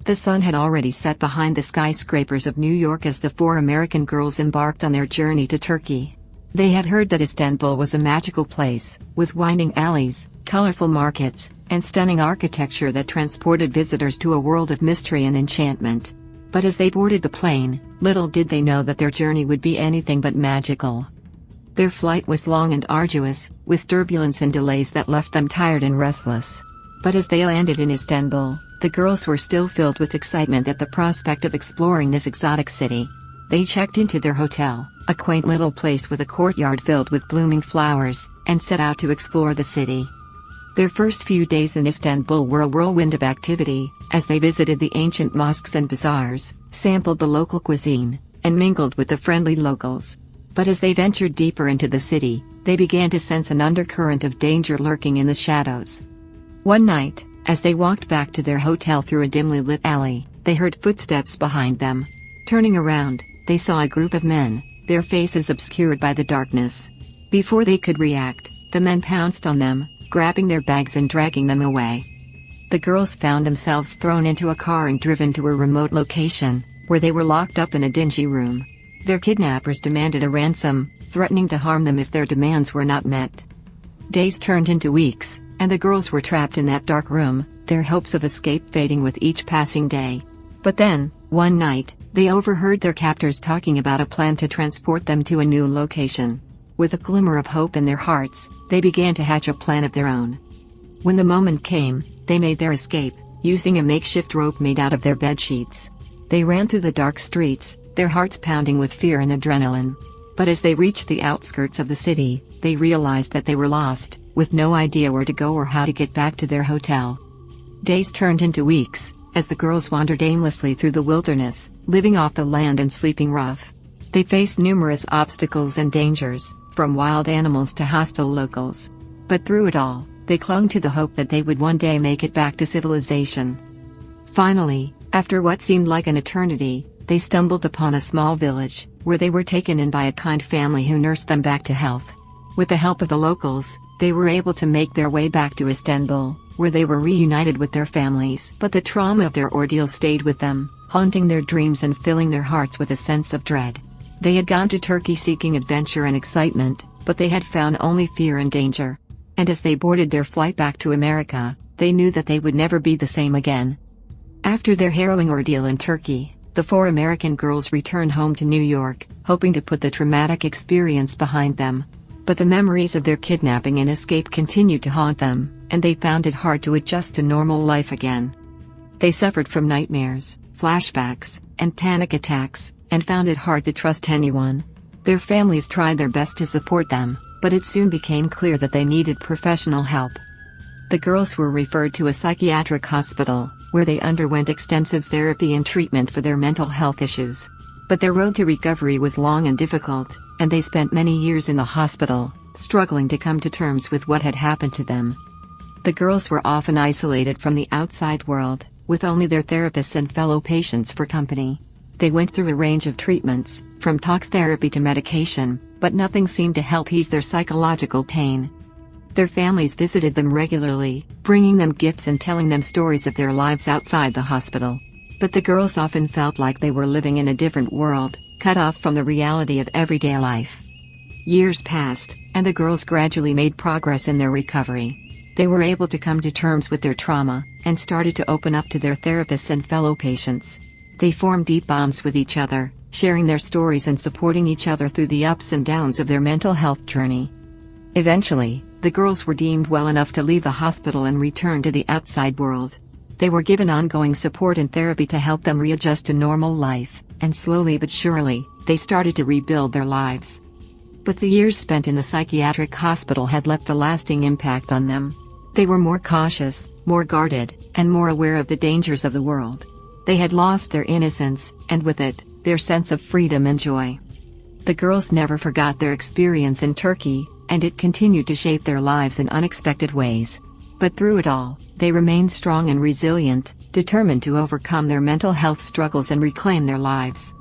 The sun had already set behind the skyscrapers of New York as the four American girls embarked on their journey to Turkey. They had heard that Istanbul was a magical place, with winding alleys, colorful markets, and stunning architecture that transported visitors to a world of mystery and enchantment. But as they boarded the plane, little did they know that their journey would be anything but magical. Their flight was long and arduous, with turbulence and delays that left them tired and restless. But as they landed in Istanbul, the girls were still filled with excitement at the prospect of exploring this exotic city. They checked into their hotel, a quaint little place with a courtyard filled with blooming flowers, and set out to explore the city. Their first few days in Istanbul were a whirlwind of activity, as they visited the ancient mosques and bazaars, sampled the local cuisine, and mingled with the friendly locals. But as they ventured deeper into the city, they began to sense an undercurrent of danger lurking in the shadows. One night, as they walked back to their hotel through a dimly lit alley, they heard footsteps behind them. Turning around, they saw a group of men, their faces obscured by the darkness. Before they could react, the men pounced on them, grabbing their bags and dragging them away. The girls found themselves thrown into a car and driven to a remote location, where they were locked up in a dingy room. Their kidnappers demanded a ransom, threatening to harm them if their demands were not met. Days turned into weeks, and the girls were trapped in that dark room, their hopes of escape fading with each passing day. But then, one night, they overheard their captors talking about a plan to transport them to a new location. With a glimmer of hope in their hearts, they began to hatch a plan of their own. When the moment came, they made their escape, using a makeshift rope made out of their bedsheets. They ran through the dark streets, their hearts pounding with fear and adrenaline. But as they reached the outskirts of the city, they realized that they were lost, with no idea where to go or how to get back to their hotel. Days turned into weeks, as the girls wandered aimlessly through the wilderness, living off the land and sleeping rough. They faced numerous obstacles and dangers, from wild animals to hostile locals. But through it all, they clung to the hope that they would one day make it back to civilization. Finally, after what seemed like an eternity, they stumbled upon a small village, where they were taken in by a kind family who nursed them back to health. With the help of the locals, they were able to make their way back to Istanbul, where they were reunited with their families. But the trauma of their ordeal stayed with them, haunting their dreams and filling their hearts with a sense of dread. They had gone to Turkey seeking adventure and excitement, but they had found only fear and danger. And as they boarded their flight back to America, they knew that they would never be the same again. After their harrowing ordeal in Turkey, the four American girls returned home to New York, hoping to put the traumatic experience behind them. But the memories of their kidnapping and escape continued to haunt them, and they found it hard to adjust to normal life again. They suffered from nightmares, flashbacks, and panic attacks, and found it hard to trust anyone. Their families tried their best to support them, but it soon became clear that they needed professional help. The girls were referred to a psychiatric hospital, where they underwent extensive therapy and treatment for their mental health issues. But their road to recovery was long and difficult, and they spent many years in the hospital, struggling to come to terms with what had happened to them. The girls were often isolated from the outside world, with only their therapists and fellow patients for company. They went through a range of treatments, from talk therapy to medication, but nothing seemed to help ease their psychological pain. Their families visited them regularly, bringing them gifts and telling them stories of their lives outside the hospital. But the girls often felt like they were living in a different world, cut off from the reality of everyday life. Years passed, and the girls gradually made progress in their recovery. They were able to come to terms with their trauma, and started to open up to their therapists and fellow patients. They formed deep bonds with each other, sharing their stories and supporting each other through the ups and downs of their mental health journey. Eventually, the girls were deemed well enough to leave the hospital and return to the outside world. They were given ongoing support and therapy to help them readjust to normal life, and slowly but surely, they started to rebuild their lives. But the years spent in the psychiatric hospital had left a lasting impact on them. They were more cautious, more guarded, and more aware of the dangers of the world. They had lost their innocence, and with it, their sense of freedom and joy. The girls never forgot their experience in Turkey, and it continued to shape their lives in unexpected ways. But through it all, they remained strong and resilient, determined to overcome their mental health struggles and reclaim their lives.